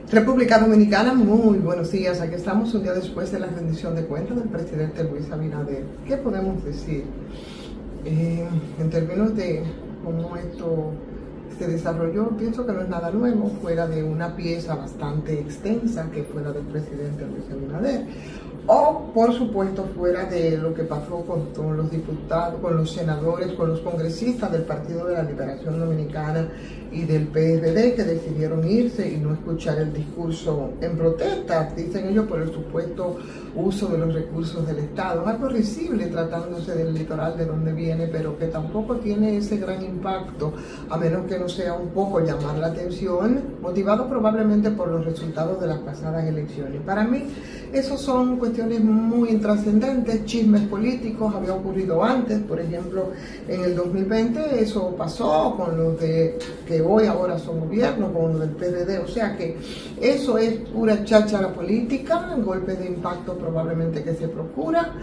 República Dominicana, muy buenos días. Aquí estamos un día después de la rendición de cuentas del presidente Luis Abinader. ¿Qué podemos decir en términos de cómo esto se desarrolló? Pienso que no es nada nuevo, fuera de una pieza bastante extensa que fue la del presidente Luis Abinader, o por supuesto fuera de lo que pasó con los diputados, con los senadores, con los congresistas del Partido de la Liberación Dominicana y del PRD, que decidieron irse y no escuchar el discurso en protesta, dicen ellos, por el supuesto uso de los recursos del Estado. Algo risible tratándose del litoral de donde viene, pero que tampoco tiene ese gran impacto, a menos que no sea un poco llamar la atención, motivado probablemente por los resultados de las pasadas elecciones. Para mí, esos son cuestiones muy intrascendentes, chismes políticos. Había ocurrido antes, por ejemplo, en el 2020 eso pasó con los de que hoy ahora son gobierno, con los del PRD, o sea que eso es pura cháchara política, golpe de impacto probablemente que se procura.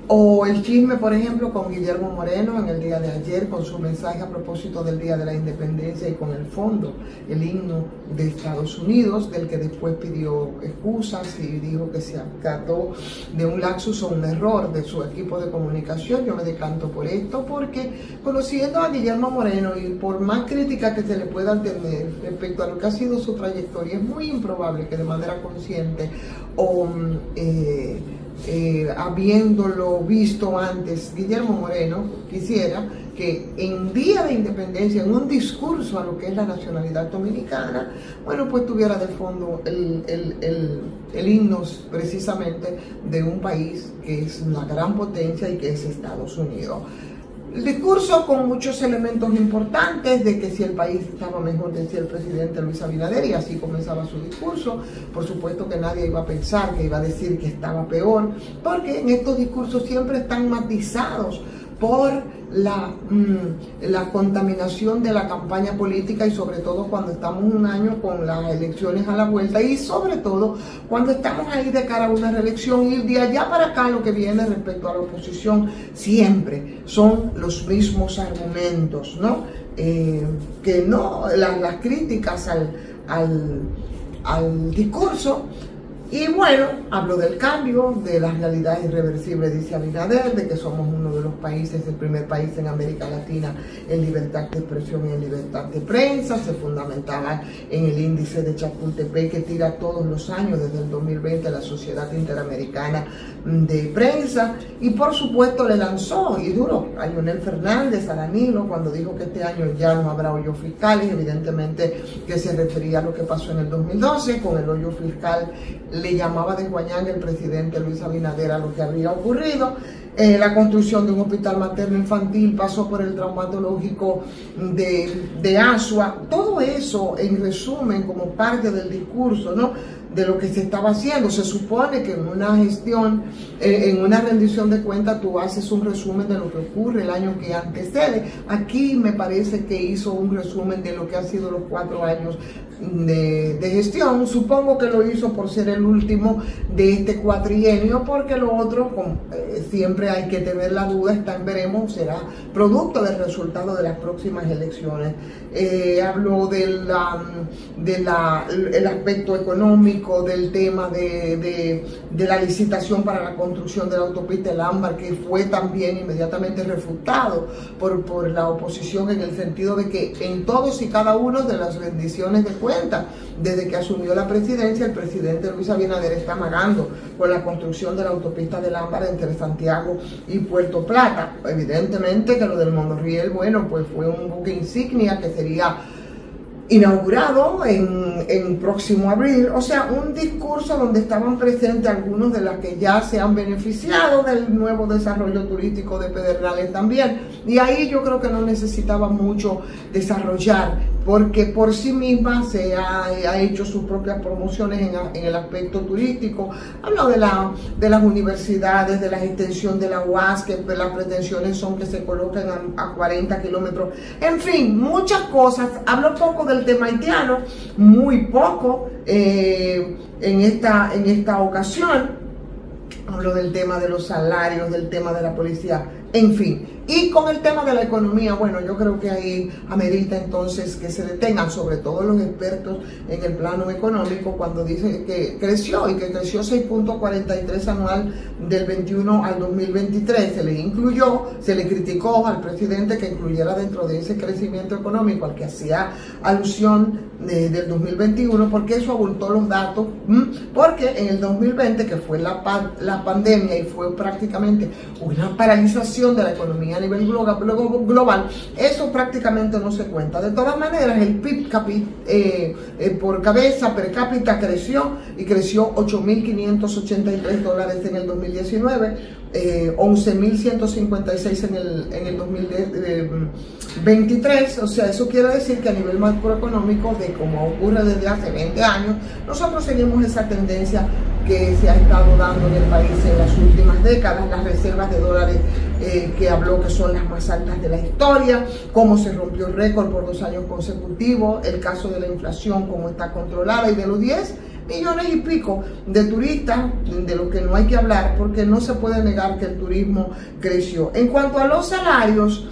O el chisme, por ejemplo, con Guillermo Moreno en el día de ayer, con su mensaje a propósito del Día de la Independencia y con el fondo, el himno de Estados Unidos, del que después pidió excusas y dijo que se acató de un lapsus o un error de su equipo de comunicación. Yo me decanto por esto porque, conociendo a Guillermo Moreno y por más crítica que se le pueda tener respecto a lo que ha sido su trayectoria, es muy improbable que de manera consciente o habiéndolo visto antes, Guillermo Moreno quisiera que en Día de Independencia, en un discurso a lo que es la nacionalidad dominicana, bueno, pues tuviera de fondo el himno precisamente de un país que es una gran potencia y que es Estados Unidos. El discurso con muchos elementos importantes de que si el país estaba mejor, decía el presidente Luis Abinader, y así comenzaba su discurso. Por supuesto que nadie iba a pensar que iba a decir que estaba peor, porque en estos discursos siempre están matizados por la contaminación de la campaña política, y sobre todo cuando estamos un año con las elecciones a la vuelta, y sobre todo cuando estamos ahí de cara a una reelección, y de allá para acá lo que viene respecto a la oposición siempre son los mismos argumentos, ¿no? Que no, las críticas al discurso. Y bueno, hablo del cambio, de la realidad irreversible, dice Abinader, de que somos uno de los países, el primer país en América Latina en libertad de expresión y en libertad de prensa. Se fundamentaba en el índice de Chapultepec que tira todos los años, desde el 2020, la Sociedad Interamericana de Prensa. Y por supuesto le lanzó, y duro, a Leonel Fernández, a Danilo, cuando dijo que este año ya no habrá hoyos fiscales, evidentemente que se refería a lo que pasó en el 2012, con el hoyo fiscal. Le llamaba de guañán el presidente Luis Abinader a lo que había ocurrido. La construcción de un hospital materno infantil pasó por el traumatológico de Asua. Todo eso, en resumen, como parte del discurso, ¿no?, de lo que se estaba haciendo. Se supone que en una gestión, en una rendición de cuentas, tú haces un resumen de lo que ocurre el año que antecede. Aquí me parece que hizo un resumen de lo que han sido los 4 años de gestión. Supongo que lo hizo por ser el último de este cuatrienio, porque lo otro, siempre hay que tener la duda, está en veremos, será producto del resultado de las próximas elecciones. Hablo del aspecto económico, del tema de la licitación para la construcción de la autopista El Ámbar, que fue también inmediatamente refutado por la oposición, en el sentido de que en todos y cada uno de las rendiciones de cuentas, desde que asumió la presidencia, el presidente Luis Abinader está amagando con la construcción de la autopista del Ámbar entre Santiago y Puerto Plata. Evidentemente que lo del monorriel, bueno, pues fue un buque insignia que sería inaugurado en próximo abril. O sea, un discurso donde estaban presentes algunos de las que ya se han beneficiado del nuevo desarrollo turístico de Pedernales también, y ahí yo creo que no necesitaba mucho desarrollar, porque por sí misma se ha hecho sus propias promociones en el aspecto turístico. Hablo de las universidades, de la extensión de la UAS, que las pretensiones son que se coloquen a 40 kilómetros, en fin, muchas cosas. Hablo poco del tema haitiano, muy poco en esta ocasión. Habló del tema de los salarios, del tema de la policía, en fin. Y con el tema de la economía, bueno, yo creo que ahí amerita entonces que se detengan, sobre todo los expertos en el plano económico, cuando dicen que creció y que creció 6.43 anual del 21 al 2023. Se le criticó al presidente que incluyera dentro de ese crecimiento económico al que hacía alusión del 2021, porque eso abultó los datos, porque en el 2020, que fue la pandemia y fue prácticamente una paralización de la economía a nivel global, eso prácticamente no se cuenta. De todas maneras, el PIB por cabeza per cápita creció y creció $8.583 en el 2019, 11.156 en el 2023. O sea, eso quiere decir que a nivel macroeconómico, de como ocurre desde hace 20 años, nosotros seguimos esa tendencia que se ha estado dando en el país en las últimas décadas. Las reservas de dólares que habló que son las más altas de la historia, cómo se rompió el récord por 2 años consecutivos, el caso de la inflación, cómo está controlada, y de los 10 millones y pico de turistas, de lo que no hay que hablar, porque no se puede negar que el turismo creció. En cuanto a los salarios,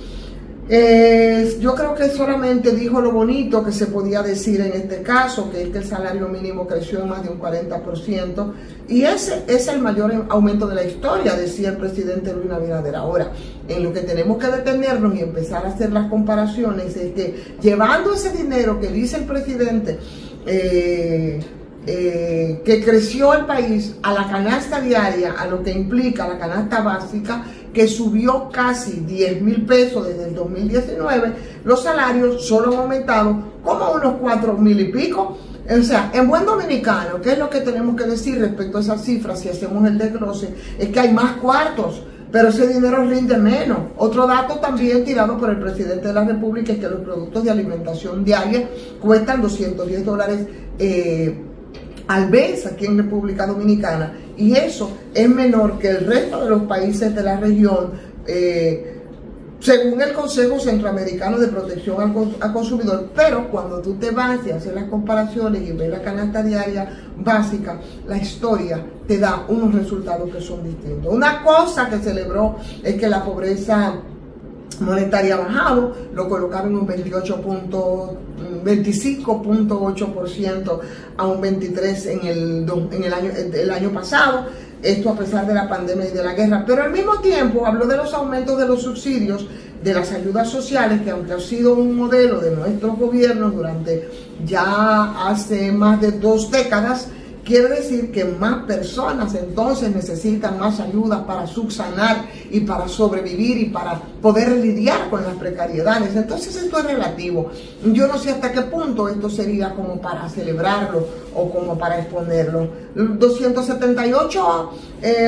yo creo que solamente dijo lo bonito que se podía decir en este caso, que es que el salario mínimo creció en más de un 40%, y ese es el mayor aumento de la historia, decía el presidente Luis Abinader. Ahora, en lo que tenemos que detenernos y empezar a hacer las comparaciones es que, llevando ese dinero que dice el presidente, que creció el país a la canasta diaria, a lo que implica la canasta básica, que subió casi 10.000 pesos desde el 2019, los salarios solo han aumentado como unos 4.000 y pico. O sea, en buen dominicano, ¿qué es lo que tenemos que decir respecto a esas cifras? Si hacemos el desglose, es que hay más cuartos, pero ese dinero rinde menos. Otro dato también tirado por el presidente de la República es que los productos de alimentación diaria cuestan $210 al mes aquí en República Dominicana, y eso es menor que el resto de los países de la región, según el Consejo Centroamericano de Protección al Consumidor. Pero cuando tú te vas y haces las comparaciones y ves la canasta diaria básica, la historia te da unos resultados que son distintos. Una cosa que celebró es que la pobreza monetaria ha bajado, lo colocaba en un 25.8% a un 23% en el año pasado, esto a pesar de la pandemia y de la guerra. Pero al mismo tiempo habló de los aumentos de los subsidios, de las ayudas sociales, que aunque ha sido un modelo de nuestros gobiernos durante ya hace más de 2 décadas, quiere decir que más personas entonces necesitan más ayuda para subsanar y para sobrevivir y para poder lidiar con las precariedades. Entonces esto es relativo. Yo no sé hasta qué punto esto sería como para celebrarlo o como para exponerlo. 278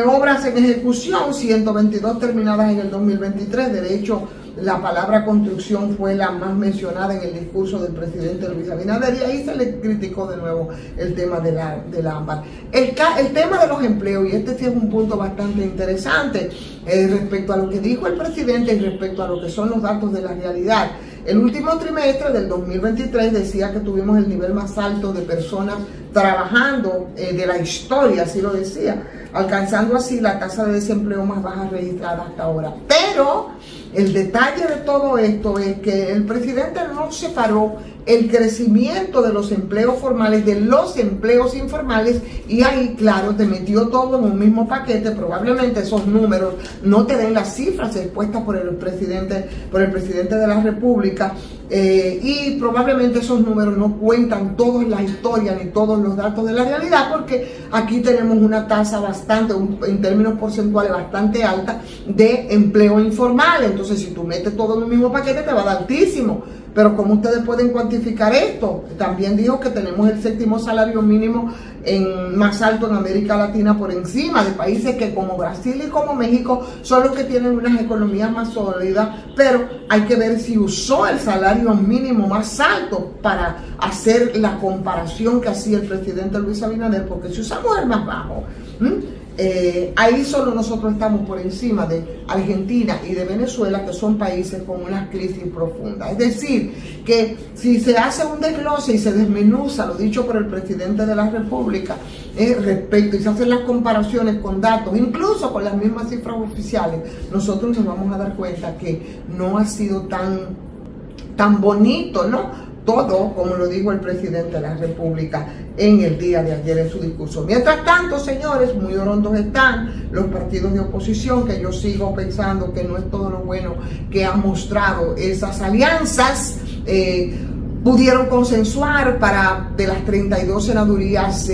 obras en ejecución, 122 terminadas en el 2023. De hecho, la palabra construcción fue la más mencionada en el discurso del presidente Luis Abinader, y ahí se le criticó de nuevo el tema del ámbar. El tema de los empleos, y este sí es un punto bastante interesante respecto a lo que dijo el presidente y respecto a lo que son los datos de la realidad. El último trimestre del 2023 decía que tuvimos el nivel más alto de personas trabajando de la historia, así lo decía, alcanzando así la tasa de desempleo más baja registrada hasta ahora. Pero el detalle de todo esto es que el presidente no separó el crecimiento de los empleos formales de los empleos informales, y ahí, claro, te metió todo en un mismo paquete. Probablemente esos números no te den las cifras expuestas por el presidente de la República, y probablemente esos números no cuentan todas las historias ni todos los datos de la realidad, porque aquí tenemos una tasa bastante, en términos porcentuales, bastante alta de empleo informal. Entonces, si tú metes todo en un mismo paquete, te va a dar altísimo. Pero ¿cómo ustedes pueden cuantificar esto? También dijo que tenemos el 7º salario mínimo más alto en América Latina, por encima de países que como Brasil y como México son los que tienen unas economías más sólidas, pero hay que ver si usó el salario mínimo más alto para hacer la comparación que hacía el presidente Luis Abinader, porque si usamos el más bajo, Ahí solo nosotros estamos por encima de Argentina y de Venezuela, que son países con una crisis profunda. Es decir, que si se hace un desglose y se desmenuza lo dicho por el presidente de la República respecto, y se hacen las comparaciones con datos, incluso con las mismas cifras oficiales, nosotros nos vamos a dar cuenta que no ha sido tan bonito, ¿no? Todo, como lo dijo el presidente de la República en el día de ayer en su discurso. Mientras tanto, señores, muy orondos están los partidos de oposición, que yo sigo pensando que no es todo lo bueno que han mostrado esas alianzas. Pudieron consensuar para de las 32 senadurías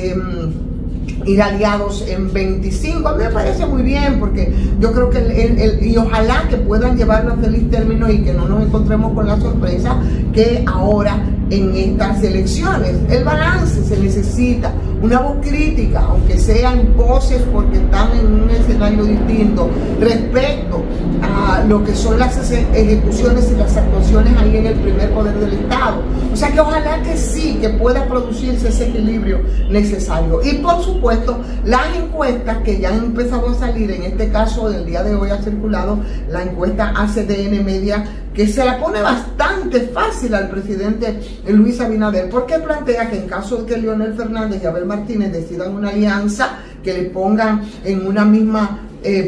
ir aliados en 25. A mí me parece muy bien, porque yo creo que y ojalá que puedan llevarlo a feliz término y que no nos encontremos con la sorpresa que ahora en estas elecciones el balance se necesita, una voz crítica, aunque sea en voces porque están en un escenario distinto respecto a lo que son las ejecuciones y las actuaciones ahí en el primer poder del Estado. O sea que ojalá que sí, que pueda producirse ese equilibrio necesario. Y por supuesto, las encuestas que ya han empezado a salir, en este caso del día de hoy ha circulado la encuesta ACDN Media, que se la pone bastante fácil al presidente Luis Abinader, porque plantea que en caso de que Leonel Fernández y Abel Martínez decidan una alianza, que le pongan en una misma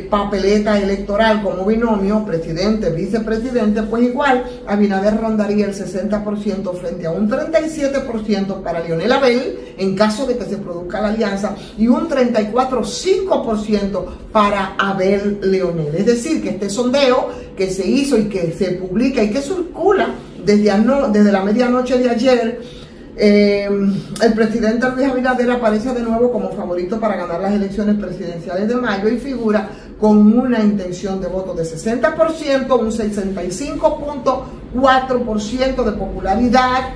papeleta electoral como binomio, presidente, vicepresidente, pues igual Abinader rondaría el 60% frente a un 37% para Leonel Abel en caso de que se produzca la alianza, y un 34,5% para Abel Leonel. Es decir, que este sondeo que se hizo y que se publica y que circula desde la medianoche de ayer, el presidente Luis Abinader aparece de nuevo como favorito para ganar las elecciones presidenciales de mayo y figura con una intención de voto de 60%, un 65,4% de popularidad,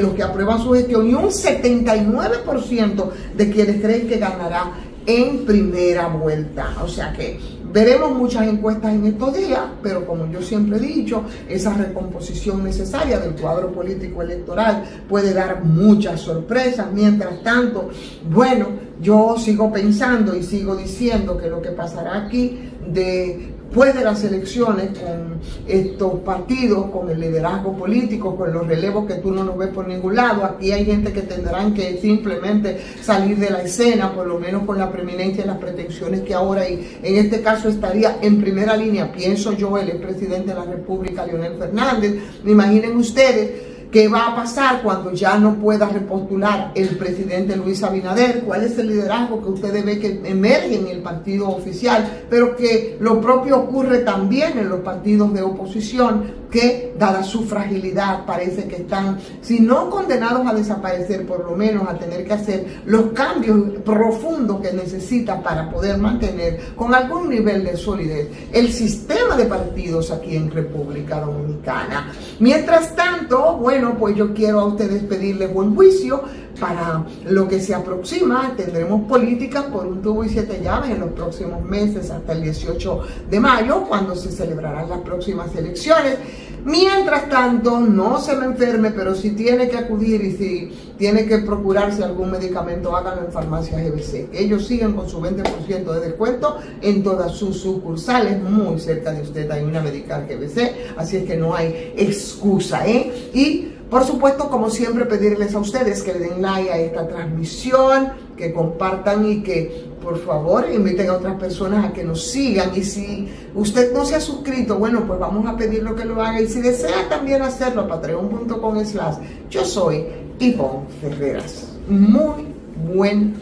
los que aprueban su gestión, y un 79% de quienes creen que ganará en primera vuelta. O sea que veremos muchas encuestas en estos días, pero como yo siempre he dicho, esa recomposición necesaria del cuadro político electoral puede dar muchas sorpresas. Mientras tanto, bueno, yo sigo pensando y sigo diciendo que lo que pasará aquí después de las elecciones con estos partidos, con el liderazgo político, con los relevos que tú no los ves por ningún lado, aquí hay gente que tendrán que simplemente salir de la escena, por lo menos con la preeminencia y las pretensiones que ahora, y en este caso estaría en primera línea, pienso yo, el expresidente de la República, Leonel Fernández. Imaginen ustedes ¿qué va a pasar cuando ya no pueda repostular el presidente Luis Abinader? ¿Cuál es el liderazgo que ustedes ven que emerge en el partido oficial? Pero que lo propio ocurre también en los partidos de oposición, que dada su fragilidad parece que están, si no condenados a desaparecer, por lo menos a tener que hacer los cambios profundos que necesita para poder mantener con algún nivel de solidez el sistema de partidos aquí en República Dominicana. Mientras tanto, bueno, pues yo quiero a ustedes pedirles buen juicio para lo que se aproxima. Tendremos políticas por un tubo y 7 llaves en los próximos meses hasta el 18 de mayo, cuando se celebrarán las próximas elecciones. Mientras tanto, no se me enferme, pero si tiene que acudir y si tiene que procurarse algún medicamento, háganlo en Farmacias GBC. Ellos siguen con su 20% de descuento en todas sus sucursales. Muy cerca de usted hay una Medical GBC, así es que no hay excusa, Y por supuesto, como siempre, pedirles a ustedes que le den like a esta transmisión, que compartan y que por favor inviten a otras personas a que nos sigan. Y si usted no se ha suscrito, bueno, pues vamos a pedirle que lo haga. Y si desea también hacerlo, a patreon.com/yo soy Ivonne Ferreras. Muy buen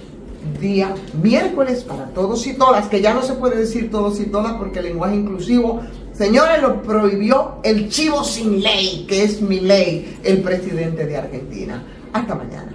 día miércoles para todos y todas, que ya no se puede decir todos y todas porque el lenguaje inclusivo, señores, lo prohibió el chivo sin ley, que es Milei, el presidente de Argentina. Hasta mañana.